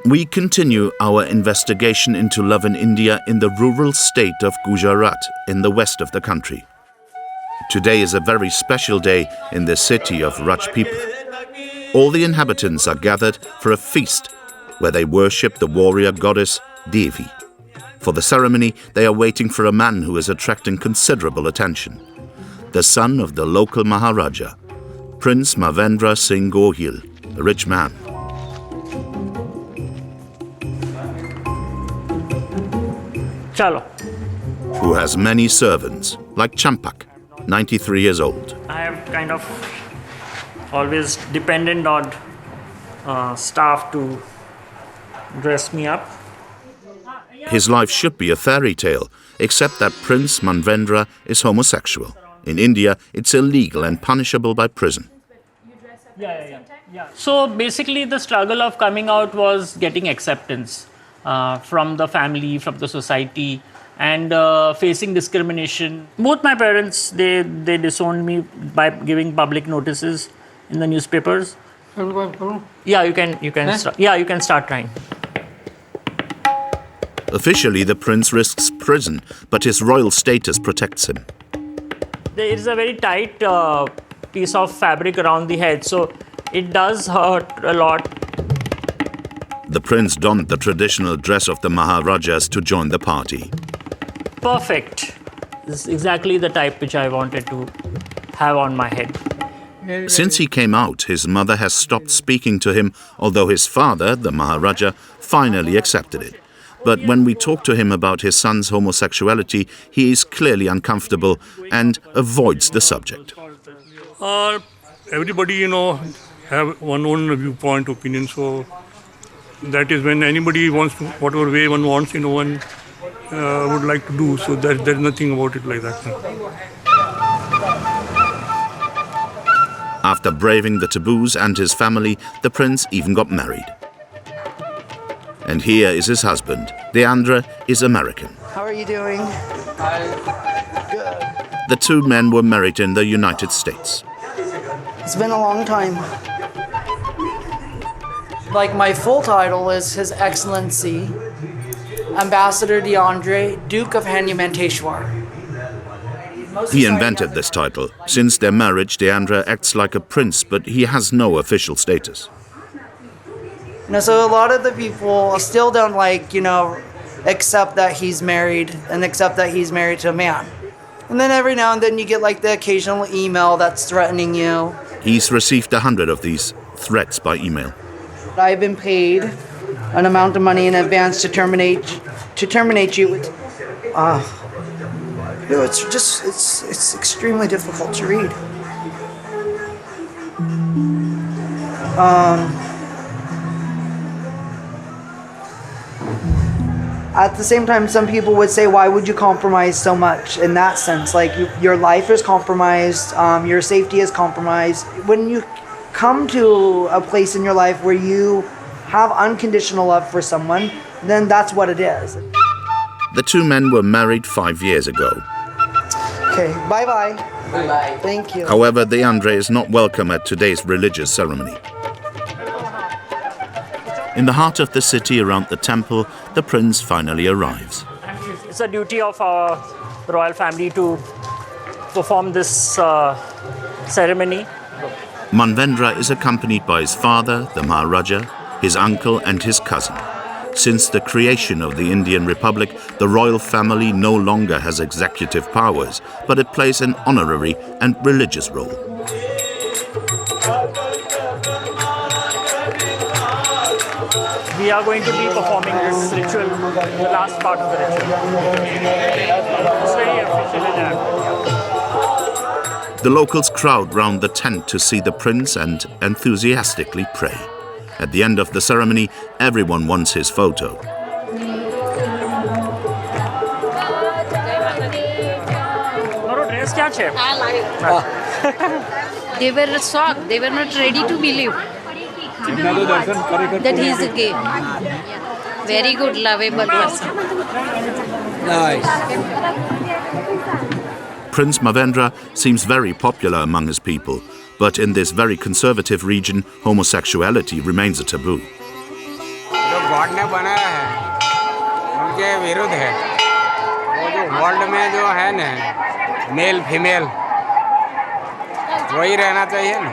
We continue our investigation into love in India in the rural state of Gujarat in the west of the country. Today is a very special day in the city of Rajpipla. All the inhabitants are gathered for a feast where they worship the warrior goddess Devi. For the ceremony, they are waiting for a man who is attracting considerable attention. The son of the local Maharaja, Prince Manvendra Singh Gohil, a rich man. Chalo. Who has many servants, like Champak, 93 years old. I have kind of always dependent on staff to dress me up. His life should be a fairy tale, except that Prince Manvendra is homosexual. In India, it's illegal and punishable by prison. So basically the struggle of coming out was getting acceptance from the family, from the society, and facing discrimination. Both my parents, they disowned me by giving public notices in the newspapers. Yeah, you can start. Yeah, you can start trying. Officially, the prince risks prison, but his royal status protects him. There is a very tight piece of fabric around the head, so it does hurt a lot. The prince donned the traditional dress of the Maharajas to join the party. Perfect. This is exactly the type which I wanted to have on my head. Since he came out, his mother has stopped speaking to him, although his father, the Maharaja, finally accepted it. But when we talk to him about his son's homosexuality, he is clearly uncomfortable and avoids the subject. Everybody, have one own viewpoint, opinion. So that is when anybody wants to, whatever way one wants, one would like to do. So there's nothing about it like that. After braving the taboos and his family, the prince even got married. And here is his husband. Deandra is American. How are you doing? Good. The two men were married in the United States. It's been a long time. Like, my full title is His Excellency, Ambassador Deandra, Duke of Hanumenteshwar. He invented this title. Since their marriage, Deandra acts like a prince, but he has no official status. So a lot of the people still don't accept that he's married and accept that he's married to a man. And then every now and then you get the occasional email that's threatening you. He's received 100 of these threats by email. I've been paid an amount of money in advance to terminate you. It's extremely difficult to read. At the same time, some people would say, why would you compromise so much in that sense? Your life is compromised, your safety is compromised. When you come to a place in your life where you have unconditional love for someone, then that's what it is. The two men were married 5 years ago. Okay, bye-bye. Bye-bye. Thank you. However, Deandra is not welcome at today's religious ceremony. In the heart of the city around the temple, the prince finally arrives. It's a duty of our royal family to perform this ceremony. Manvendra is accompanied by his father, the Maharaja, his uncle and his cousin. Since the creation of the Indian Republic, the royal family no longer has executive powers, but it plays an honorary and religious role. We are going to be performing this ritual, the last part of the ritual. It's very official in that. The locals crowd round the tent to see the prince and enthusiastically pray. At the end of the ceremony, everyone wants his photo. They were shocked. They were not ready to believe that he is gay. Very good, lovable person. Nice. Prince Manvendra seems very popular among his people, but in this very conservative region, homosexuality remains a taboo. God God ने बनाया है उनके विरुद्ध है। वो जो world में जो है ना मेल फीमेल वही रहना चाहिए ना।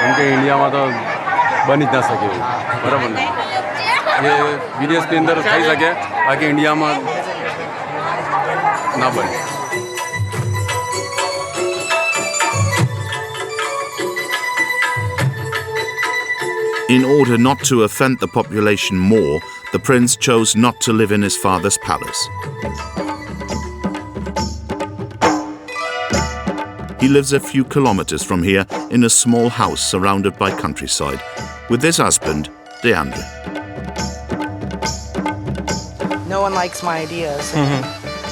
उनके इंडिया में तो बन ही ना सके बराबर ना ये विदेश के अंदर થઈ શકે बाकी इंडिया में ना बने। In order not to offend the population more, the prince chose not to live in his father's palace. He lives a few kilometers from here in a small house surrounded by countryside with his husband, Deandra. No one likes my ideas.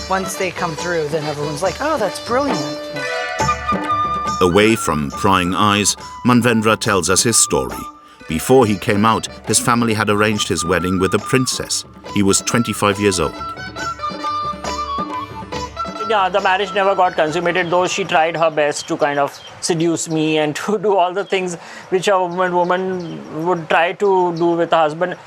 Once they come through, then everyone's like, oh, that's brilliant. Away from prying eyes, Manvendra tells us his story. Before he came out, his family had arranged his wedding with a princess. He was 25 years old. Yeah, the marriage never got consummated, though she tried her best to kind of seduce me and to do all the things which a woman would try to do with a husband.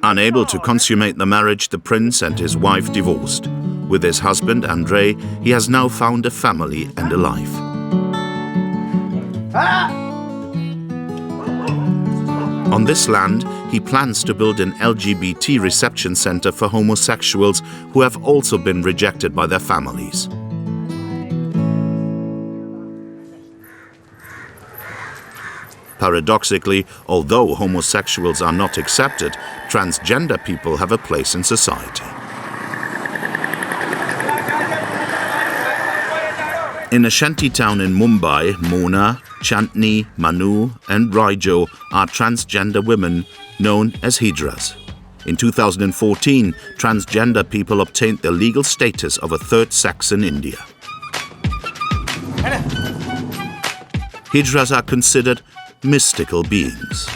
Unable to consummate the marriage, the prince and his wife divorced. With his husband, Andrei, he has now found a family and a life. On this land, he plans to build an LGBT reception center for homosexuals who have also been rejected by their families. Paradoxically, although homosexuals are not accepted, transgender people have a place in society. In a shanty town in Mumbai, Mona, Chandni, Manu and Raijo are transgender women known as hijras. In 2014, transgender people obtained the legal status of a third sex in India. Hijras are considered mystical beings.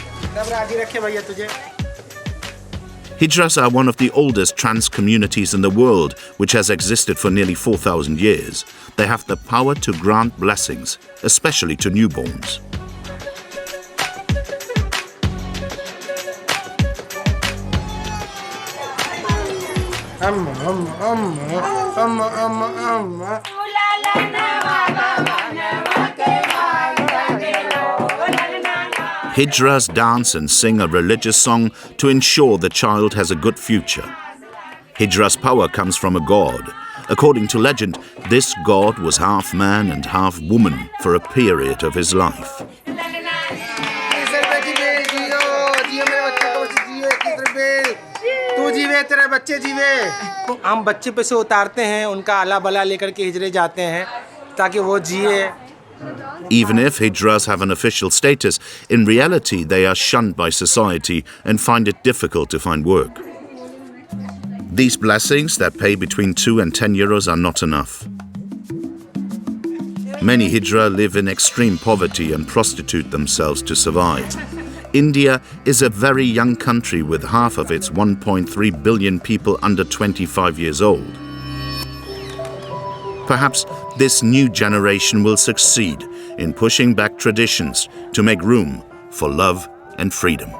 Hijras are one of the oldest trans communities in the world, which has existed for nearly 4,000 years. They have the power to grant blessings, especially to newborns. Hijras dance and sing a religious song to ensure the child has a good future. Hijra's power comes from a god. According to legend, this god was half man and half woman for a period of his life. हम बच्चे पे से उतारते हैं उनका आला बला लेकर के हिजरे जाते हैं ताकि वो जिए. Even if hijras have an official status, in reality they are shunned by society and find it difficult to find work. These blessings that pay between 2 and 10 euros are not enough. Many hijra live in extreme poverty and prostitute themselves to survive. India is a very young country with half of its 1.3 billion people under 25 years old. Perhaps this new generation will succeed in pushing back traditions to make room for love and freedom.